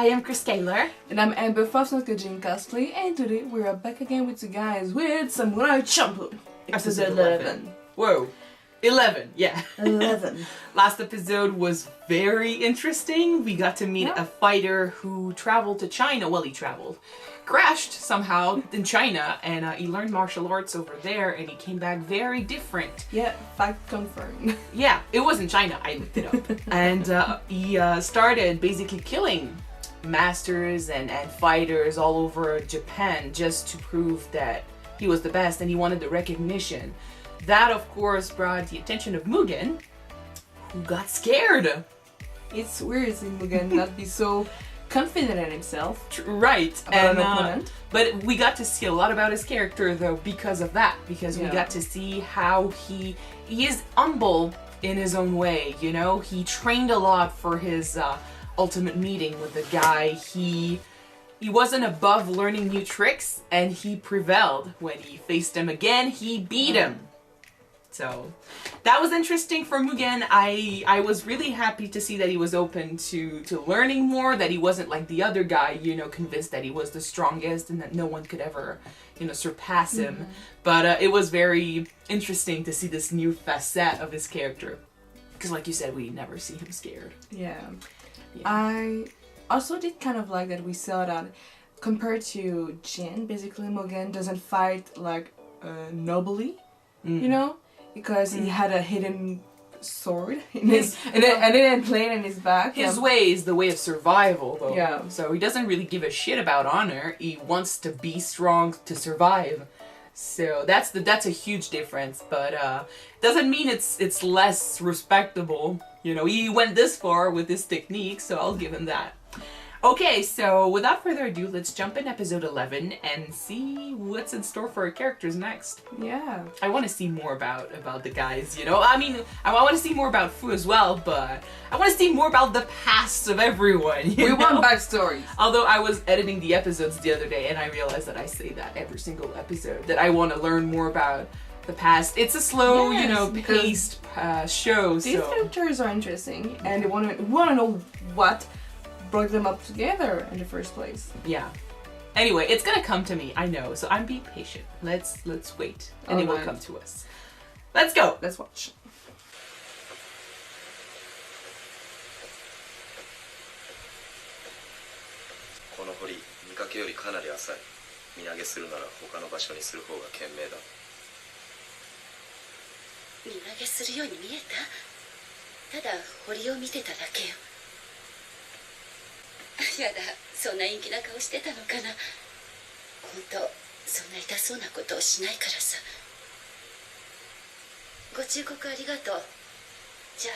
I am Chris Taylor. And I'm Amber Fafsnot-Kajin Cosplay, and today we're back again with you guys with Samurai Champloo. Episode 11. Whoa. 11, yeah. 11. Last episode was very interesting. We got to meet a fighter who traveled to China. Well, he crashed somehow in China, and he learned martial arts over there, and he came back very different. Yeah, fact confirmed. Yeah, it was in China. I looked it up. And he started basically killing masters and fighters all over Japan just to prove that he was the best, and he wanted the recognition. That, of course, brought the attention of Mugen, who got scared. It's weird seeing Mugen not be so confident in himself. Right. About an opponent. But we got to see a lot about his character, though, because of that. Because we got to see how he is humble in his own way, you know? He trained a lot for his ultimate meeting with the guy. He wasn't above learning new tricks, and he prevailed. When he faced him again, he beat him. So that was interesting for Mugen. I was really happy to see that he was open to learning more, that he wasn't like the other guy, you know, convinced that he was the strongest and that no one could ever, you know, surpass him. But it was very interesting to see this new facet of his character. Because like you said, we never see him scared. Yeah. I also did kind of like that we saw that compared to Jin, basically Mugen doesn't fight like nobly, you know? Because he had a hidden sword in his, and then playing in his back. His way is the way of survival, though. Yeah. So he doesn't really give a shit about honor. He wants to be strong to survive. So that's a huge difference. But doesn't mean it's less respectable. You know, he went this far with his technique, so I'll give him that. Okay, so without further ado, let's jump in episode 11 and see what's in store for our characters next. Yeah. I want to see more about the guys, you know? I mean, I want to see more about Fu as well, but I want to see more about the past of everyone, you know? We want backstories. Although I was editing the episodes the other day and I realized that I say that every single episode, that I want to learn more about the past. It's a slow, you know, paced show, so... These characters are interesting, and they want to know what brought them up together in the first place. Yeah. Anyway, it's gonna come to me, I know, so I'm being patient. Let's wait, and it will come to us. Let's go! Let's watch. この堀、見かけよりかなり浅い。身投げするなら他の場所にする方が賢明だ。身投げするように見えた？ただ堀を見てただけよ。やだ、そんな陰気な顔してたのかな。本当、そんな痛そうなことをしないからさ。ご忠告ありがとう。じゃあ。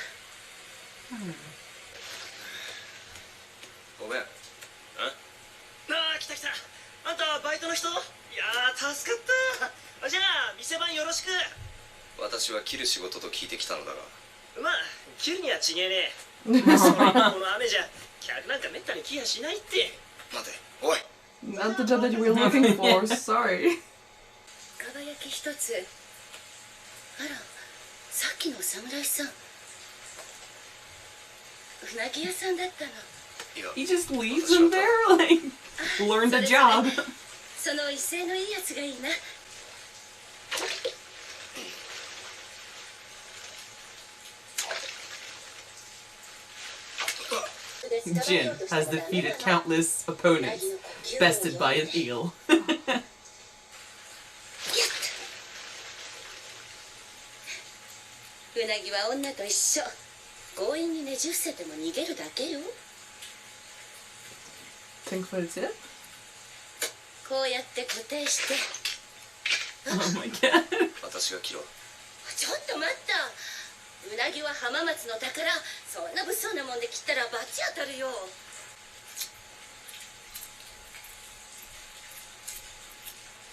ごめん。ああ、来た来た。あんたバイトの人？いやー、助かった。じゃあ店番よろしく。私は切る仕事と聞いてきたのだが。まあ切るには違えねえ。それこの雨じゃ客なんかめったに来やしないって。待て、おい。Not the job that you were looking for. Sorry. かば焼き一つ。あら、さっきの侍さん。うなぎ屋さんだったの。 He just leaves him there? Like, learned a job. その威勢のいいやつがいいな。Jin has defeated countless opponents, bested by an eel. うなぎは女と一緒。強引にねじ伏せても逃げるだけよ。Think for it, yeah? こうやって固定して。Oh my god. 私が切ろう。ちょっと待った。うなぎは浜松の宝。そんな物騒なもんで切ったら罰当たるよ。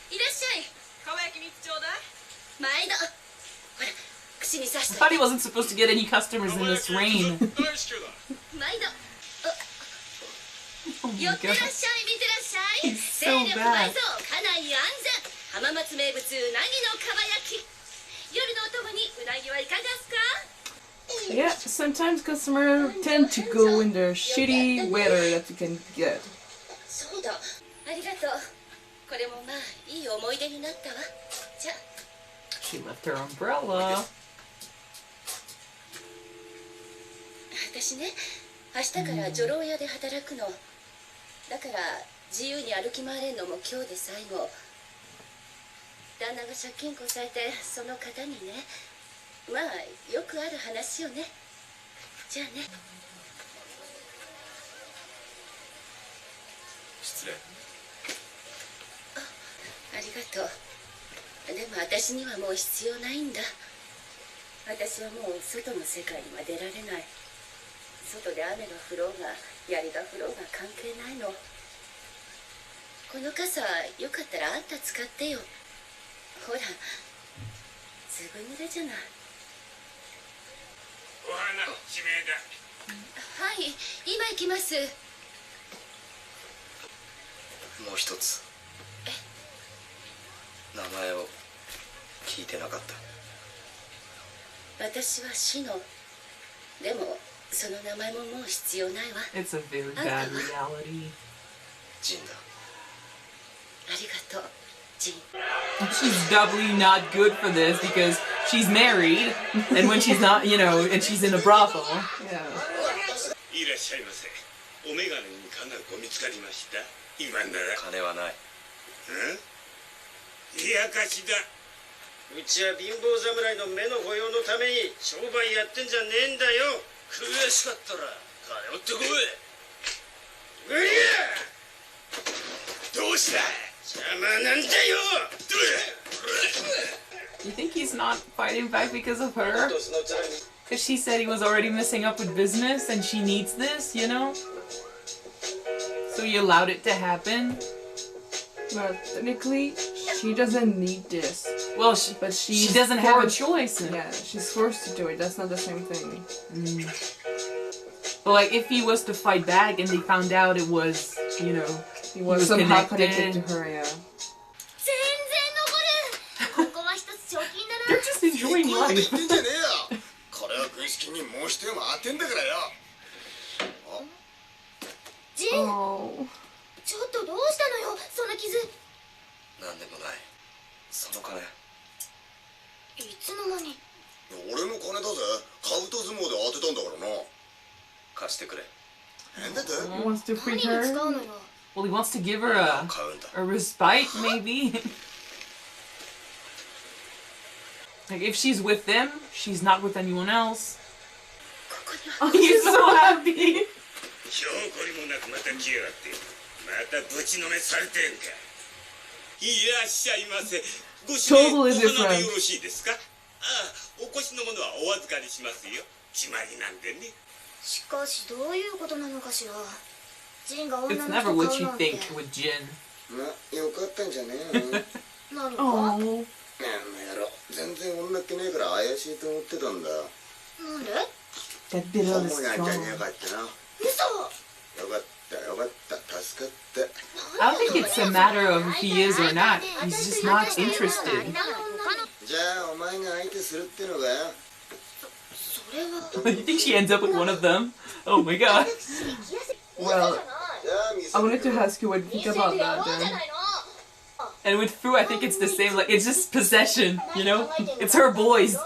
いらっしゃい。かば焼き3つちょうだい。毎度。ほら、串に刺して。I thought he wasn't supposed to get any customers in this rain. 毎度。Oh my 寄ってらっ god. しゃい、見てらっしゃい。 He's 勢 so 力 bad. 倍増、家内安全。浜松名物うなぎのかば焼き。夜のお供にうなぎはいかがですか？ Yeah, sometimes customers tend to go in the shitty weather that you can get. そうだ、ありがとう。これもまあいい思い出になったわ。じゃあ。 She left her umbrella. 私ね、明日から女郎屋で働くの。だから自由に歩き回れるのも今日で最後。旦那が借金こさえてその方にね、まあよくある話よね。じゃあね。失礼。ありがとう。でも私にはもう必要ないんだ。私はもう外の世界には出られない。外で雨が降ろうが槍が降ろうが関係ないの。この傘よかったらあんた使ってよ。ほら、ずぶ濡れじゃない。お花指名だ。はい、今行きます。もう一つ。名前を聞いてなかった。私はシノ。でもその名前ももう必要ないわ。 It's a very bad reality. ジンだ。ありがとう、ジン。 She's doubly not good for this because she's married, and when she's not, you know, and she's in a brothel. Yeah. いらっしゃいませ。お眼鏡にかな子見つかりました。今なら。金はない。冷やかしだ。うちは貧乏侍の目の保養のために商売やってんじゃねえんだよ。悔しかったら金をってこい。無理や。どうした。邪魔なんだよ。You think he's not fighting back because of her? Because she said he was already messing up with business and she needs this, you know? So you allowed it to happen? Well, technically, she doesn't need this. Well, But she doesn't have a choice. Yeah, she's forced to do it. That's not the same thing. But like, if he was to fight back and they found out it was, you know, He was somehow connected to her, yeah. 全然残る。ここは一つ賞金だ they're な。 just enjoying こうやって言 life. ってんじゃねえよ。これは軍資金にもう一手間当てんだからよ。ジン、 Oh. ちょっとどうしたのよ、その傷。なんでもない。その金。いつの間に。俺の金だぜ。カブト相撲で当てたんだからな。貸してくれ。なんだって He wants to 何 free に使 her. うのよ。 Well, he wants to give her 買うんだ。 a respite, maybe. Like, if she's with them, she's not with anyone else. ここには。 He's so happy. 証拠りもなくまた来やがって。またぶちのめされてんか。いらっしゃいませ。ご指名お Totally 花 different. でよろしいですか。ああ、お越しのものはお預かりしますよ。決まりなんでね。しかしどういうことなのかしら。ジンが女 It's の never 人 what 買う you なんて。 think with Jin. まあ、よかったんじゃねえの。何か。 Oh. なんの野郎。全然女っ気ねえから怪しいと思ってたんだ。なんで。 That bitter 本 is 物なんじゃねえ strong. かってな。よ嘘。かったよかった。助かって。 I don't think it's a matter of if he is or not. He's just not interested. じゃあお前が相手するってのかよ。それは。 You think she ends up with one of them? Oh my god. Well, じゃあ見せ I て wanted to ask you what you think about that then. And with Fu, I think it's the same. Like, it's just possession, you know? It's her boys.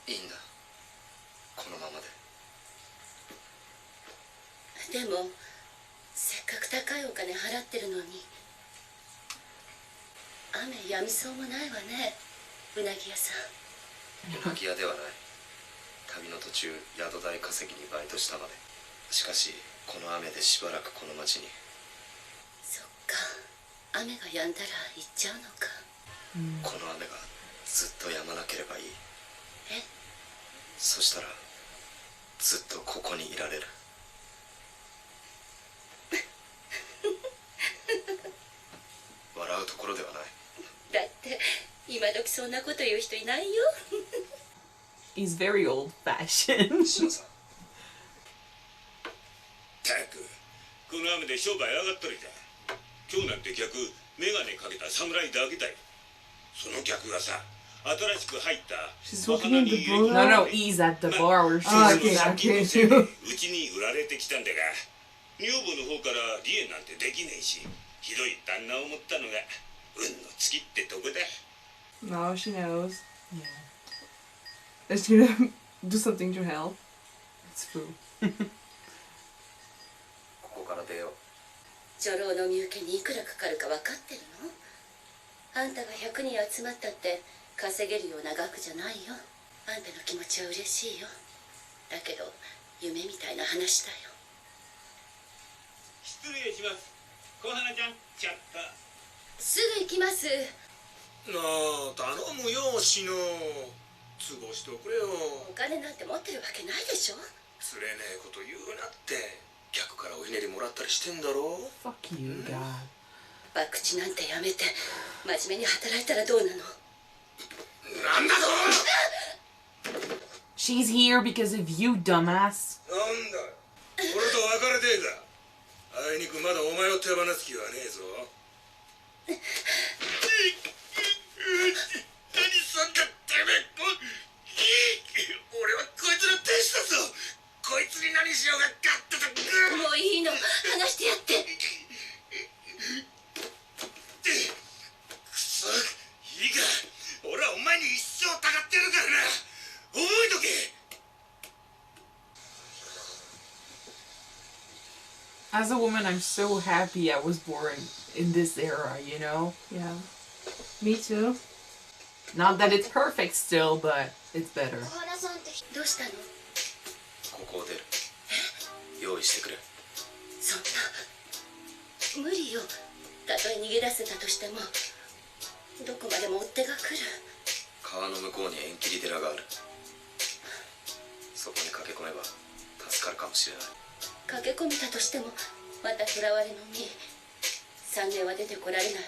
いいんだ。このままで。でもせっかく高いお金払ってるのに雨やみそうもないわね、うなぎ屋さん。うなぎ屋ではない。旅の途中宿代稼ぎにバイトしたまで。しかしこの雨でしばらくこの町に。そっか、雨が止んだら行っちゃうのか。この雨がずっと止まなければいい。え、そしたらずっとここにいられる。笑うところではない。だって今時そんなこと言う人いないよ。He's very old-fashioned. シノさん。たく、この雨で商売上がっとるじゃ。今日なんて客、メガネかけた侍だけだよ。その客がさ、新しく入った She's walking in the bar. No, no, he's at the bar where Ah, she's okay, さっきの okay. せいでうちに売られてきたんだが、女房の方から離縁なんてできねえし、ひどい旦那を持ったのが運の尽きってとこだ。 No, she knows. Yeah, Is she gonna do something to help? it's true. ここから出よう。女郎の身請けにいくらかかるか分かってるの？あんたが100人集まったって稼げるような額じゃないよ。あんたの気持ちは嬉しいよ。だけど夢みたいな話だよ。失礼します。小花ちゃん、ちゃった。すぐ行きます。なあ頼むよシノ。都合しておくれよ。お金なんて持ってるわけないでしょ。つれねえこと言うなって。客からおひねりもらったりしてんだろ。 Fuck you, God. 博打なんてやめて真面目に働いたらどうなの？なんだと。 She's here because of you, dumbass. なんだ俺と別れてえか。あいにくまだお前を手放す気はねえぞ。何さんだてめえ。俺はこいつの天使だぞ。こいつに何しようがガッとと。もういいの、話してやって。くそ、いいか。俺はお前に一生たかってやるからな。覚えとけ。 As a woman, I'm so happy I was born in this era, you know? Yeah. Me too. Not that it's perfect still, but it's better. どうしたの？ここを出る。用意してくれ。そんな無理よ。たとえ逃げ出せたとしてもどこまでも追っ手が来る。川の向こうに縁切り寺がある。そこに駆け込めば助かるかもしれない。駆け込めたとしてもまた囚われの身。3年は出てこられないわ。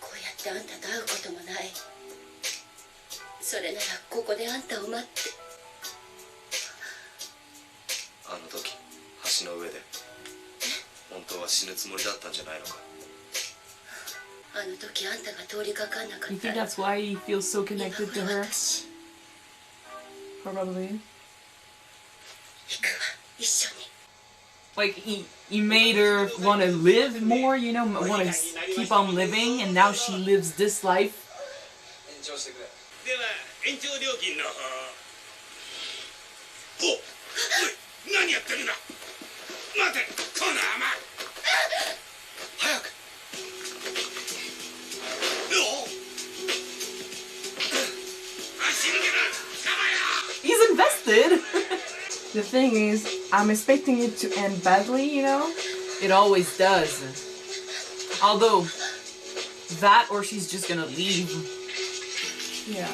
こうやってあんたと会うこともない。それならここであんたを待って。あの時橋の上で本当は死ぬつもりだったんじゃないのか。あの時あんたが通りかかんなかっ You た think ら that's why he feels so 今 connected 頃 to her? 私 Probably. 行くわ、一緒に。 Like, he made her want to live more, you know, want to keep on living, and now she lives this life. 延長してくれ。では延長料金の方。おい、何やってるんだ。待て、コナーマン。早く。足抜けだ。捕まえろ。 He's invested! The thing is, I'm expecting it to end badly, you know? It always does. Although, that or she's just gonna leave. Yeah.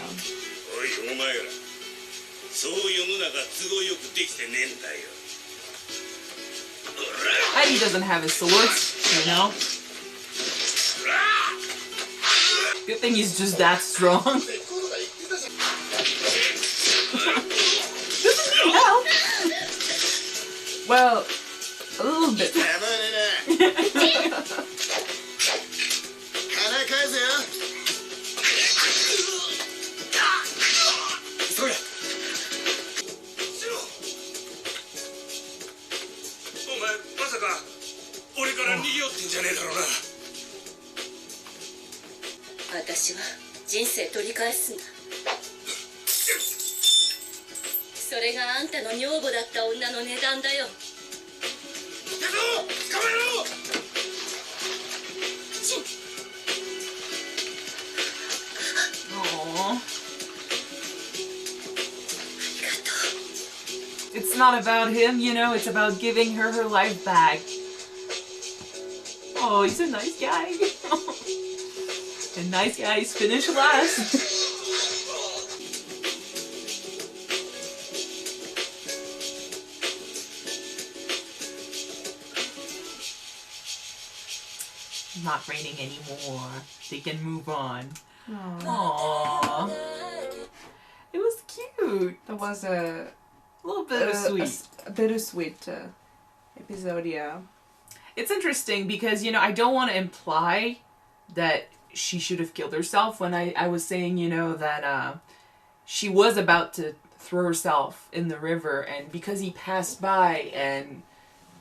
おい、お前ら。そう世の中都合よくできてねえんだよ。 And he doesn't have his swords, you know? Good thing he's just that strong. Doesn't he help? Well, a little bit. 金返せよ。急げ。お前まさか俺から逃げようってんじゃねえだろうな。私は人生取り返すんだ。それがあんたの女房だった女の値段だよ。行けぞ、捕まえろ。チン。 Aww. ありがとう。 It's not about him, you know, it's about giving her her life back. Oh, he's a nice guy. And nice guys finish last. Not raining anymore. They can move on. Aww. It was cute. That was a little bittersweet. A bittersweet episode, yeah. It's interesting because, you know, I don't want to imply that she should have killed herself when I was saying, you know, that she was about to throw herself in the river, and because he passed by and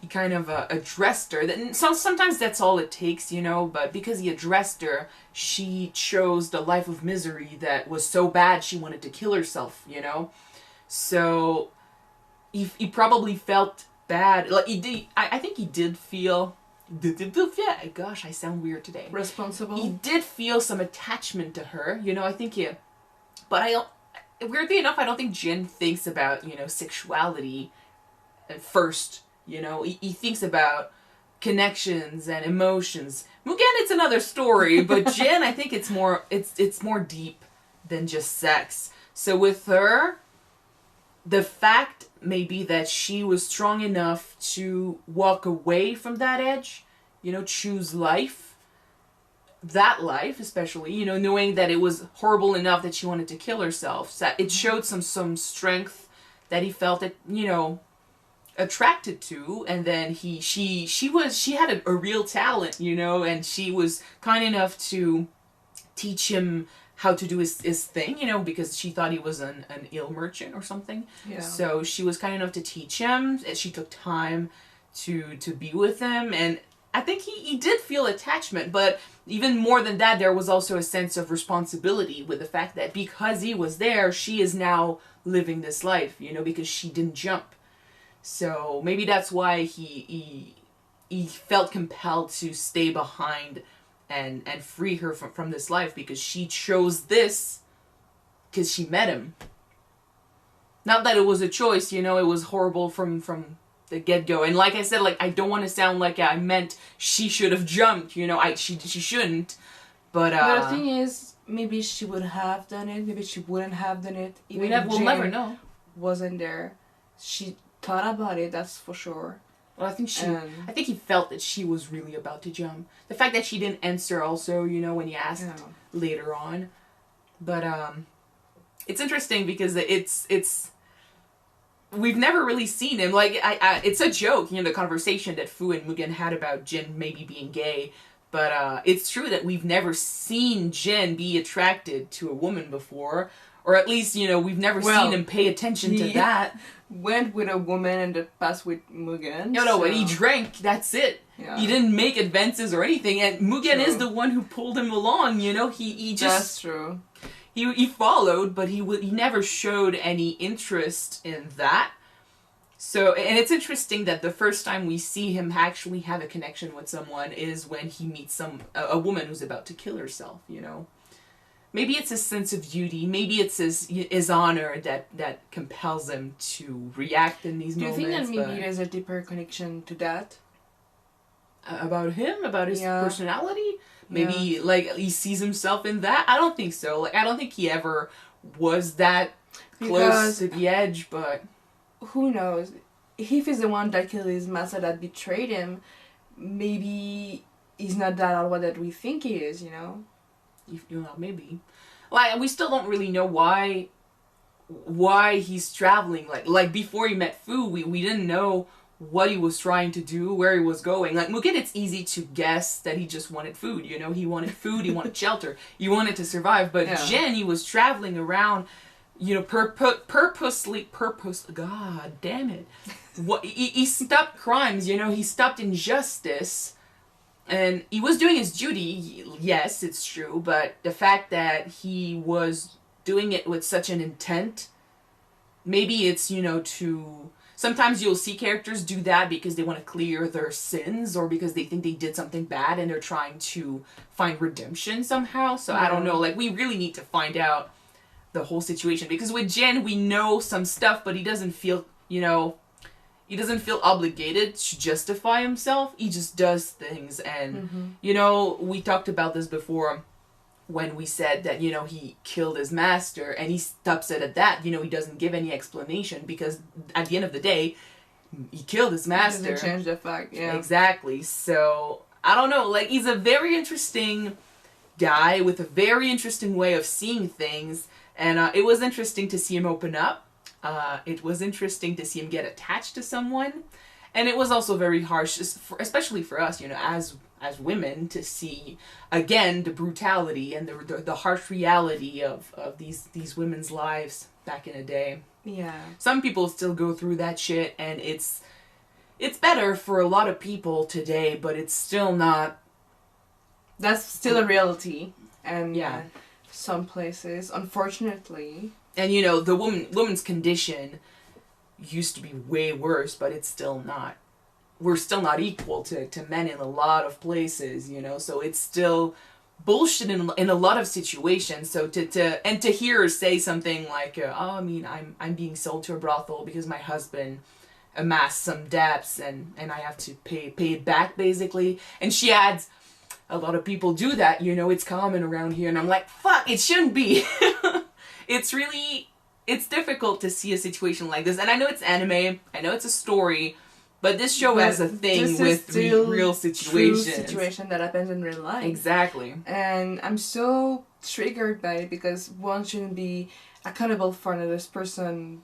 he kind of addressed her, then sometimes that's all it takes, you know, but because he addressed her, she chose the life of misery that was so bad she wanted to kill herself, you know. So he probably felt bad. Like he did, I think he did feel, gosh, I sound weird today. Responsible. He did feel some attachment to her, you know. I think he, but weirdly enough, I don't think Jin thinks about, you know, sexuality at first. You know, he thinks about connections and emotions. Mugen, it's another story, but Jin, I think it's more deep than just sex. So with her, the fact maybe that she was strong enough to walk away from that edge, you know, choose life, that life especially, you know, knowing that it was horrible enough that she wanted to kill herself, so it showed some strength that he felt that, you know, attracted to. And then she had a real talent, you know, and she was kind enough to teach him how to do his thing, you know, because she thought he was an eel merchant or something. Yeah. So she was kind enough to teach him, and she took time to be with him, and I think he did feel attachment, but even more than that, there was also a sense of responsibility with the fact that because he was there, she is now living this life, you know, because she didn't jump. So maybe that's why he felt compelled to stay behind and free her from this life, because she chose this because she met him. Not that it was a choice, you know, it was horrible from the get-go. And like I said, like, I don't want to sound like I meant she should have jumped, you know, she shouldn't. But the thing is, maybe she would have done it, maybe she wouldn't have done it. Even if we'll never know. Wasn't there. She thought about it, that's for sure. Well, I think he felt that she was really about to jump. The fact that she didn't answer also, you know, when he asked later on. But it's interesting because it's we've never really seen him. Like, it's a joke, you know, the conversation that Fu and Mugen had about Jin maybe being gay. But it's true that we've never seen Jin be attracted to a woman before. Or at least, you know, we've never seen him pay attention to that. Went with a woman in the past with Mugen. No, but he drank, that's it. Yeah. He didn't make advances or anything, and Mugen is the one who pulled him along, you know? He just... That's true. He followed, but he never showed any interest in that. So, and it's interesting that the first time we see him actually have a connection with someone is when he meets a woman who's about to kill herself, you know? Maybe it's his sense of duty. Maybe it's his honor that compels him to react in these moments. Do you think that maybe there's a deeper connection to that? About him? About his personality? Maybe, like, he sees himself in that? I don't think so. Like, I don't think he ever was that close to the edge, but... Who knows? If he's the one that killed his master, that betrayed him, maybe he's not that all that we think he is, you know? You know, maybe. Like, we still don't really know why he's traveling. Like before he met Fu, we didn't know what he was trying to do, where he was going. Like, Mugen, it's easy to guess that he just wanted food, you know? He wanted food, he wanted shelter, he wanted to survive. But Jin, he was traveling around, you know, purposely, God damn it. He stopped crimes, you know? He stopped injustice. And he was doing his duty, yes, it's true, but the fact that he was doing it with such an intent, maybe it's, you know, to... Sometimes you'll see characters do that because they want to clear their sins, or because they think they did something bad and they're trying to find redemption somehow. So I don't know, like, we really need to find out the whole situation. Because with Jin, we know some stuff, but he doesn't feel, you know... He doesn't feel obligated to justify himself. He just does things. And, you know, we talked about this before when we said that, you know, he killed his master. And he stops it at that. You know, he doesn't give any explanation because at the end of the day, he killed his master. Doesn't change the fact, yeah. Exactly. So, I don't know. Like, he's a very interesting guy with a very interesting way of seeing things. And it was interesting to see him open up. It was interesting to see him get attached to someone. And it was also very harsh, especially for us, you know, as women, to see again the brutality and the harsh reality of these women's lives back in the day. Yeah. Some people still go through that shit, and it's better for a lot of people today, but it's still not. That's still a reality, and yeah, some places, unfortunately. And you know, the woman's condition used to be way worse, but it's still not. We're still not equal to men in a lot of places, you know. So it's still bullshit in a lot of situations. So to hear her say something like, "Oh, I mean, I'm being sold to a brothel because my husband amassed some debts and I have to pay it back," basically. And she adds, "A lot of people do that, you know. It's common around here." And I'm like, fuck, it shouldn't be. It's difficult to see a situation like this. And I know it's anime, I know it's a story, but this show has a thing with real situations. True situation that happens in real life. Exactly. And I'm so triggered by it because one shouldn't be accountable for another person.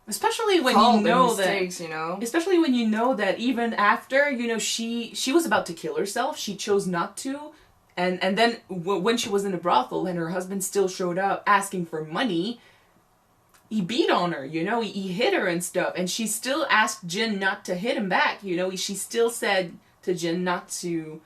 Especially when you know mistakes, you know? Especially when you know that even after, you know, she was about to kill herself, she chose not to. And then when she was in a brothel and her husband still showed up asking for money, he beat on her, you know, he hit her and stuff. And she still asked Jin not to hit him back, you know. She still said to Jin not to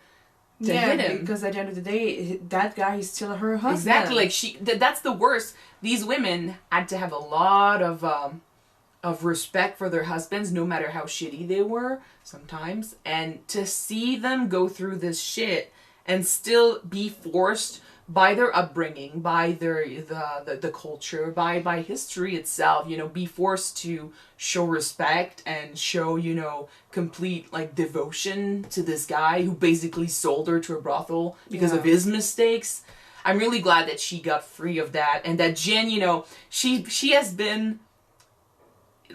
hit him. Because at the end of the day, that guy is still her husband. Exactly, like that's the worst. These women had to have a lot of respect for their husbands, no matter how shitty they were sometimes. And to see them go through this shit and still be forced by their upbringing, by the culture, by history itself, you know, be forced to show respect and show, you know, complete like devotion to this guy who basically sold her to a brothel because of his mistakes. I'm really glad that she got free of that, and that Jin, you know, she has been,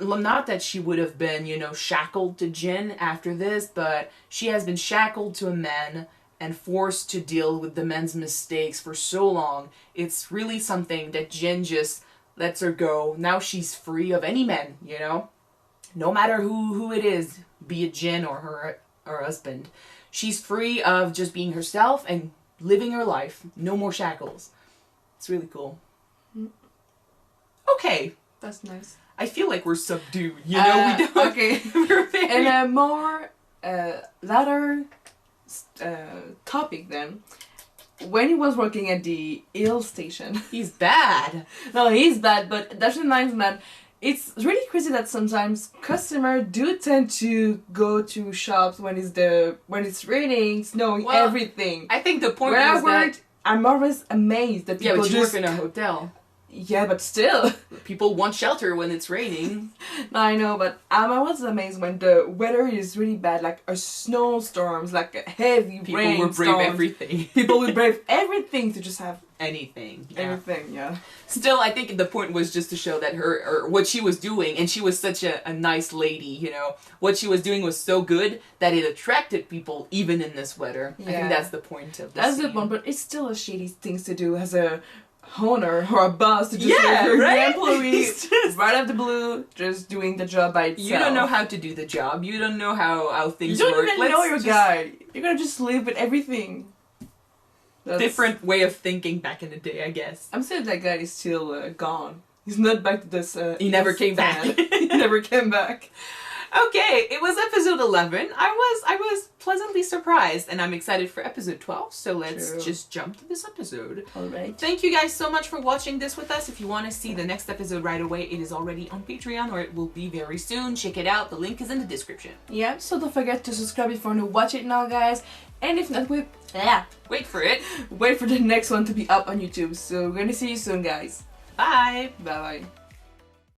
not that she would have been, you know, shackled to Jin after this, but she has been shackled to a man and forced to deal with the men's mistakes for so long. It's really something that Jin just lets her go. Now she's free of any men, you know? No matter who it is, be it Jin or her husband. She's free of just being herself and living her life. No more shackles. It's really cool. Okay. That's nice. I feel like we're subdued, you know? We don't. Okay. And a more latter topic then. When he was working at the Hill station. He's bad. No, he's bad, but that reminds me that it's really crazy that sometimes customers do tend to go to shops when it's raining, snowing, everything. I think the point when was I worked, I'm always amazed that people but you just work in a hotel. Yeah, but still. People want shelter when it's raining. I know, but I'm always amazed when the weather is really bad, like a snowstorms, like a heavy People rain will brave storms. everything. People will brave everything to just have anything. Yeah. Anything, yeah. Still, I think the point was just to show that or what she was doing, and she was such a nice lady, you know. What she was doing was so good that it attracted people even in this weather. Yeah. I think that's the point of this. That's the point, but it's still a shady thing to do as a owner or a boss to just your employees right out of the blue, just doing the job by itself. You don't know how to do the job. You don't know how things work. You don't even know your guy. You're gonna just live with everything. That's different way of thinking back in the day, I guess. I'm saying that guy is still gone. He's not back to this. He never came back. He never came back. Okay, it was episode 11. I was pleasantly surprised, and I'm excited for episode 12, so let's just jump to this episode. Alright. Thank you guys so much for watching this with us. If you want to see the next episode right away, it is already on Patreon, or it will be very soon. Check it out. The link is in the description. Yeah, so don't forget to subscribe if you want to watch it now, guys. And if not, wait for it. Wait for the next one to be up on YouTube. So we're gonna see you soon, guys. Bye. Bye-bye.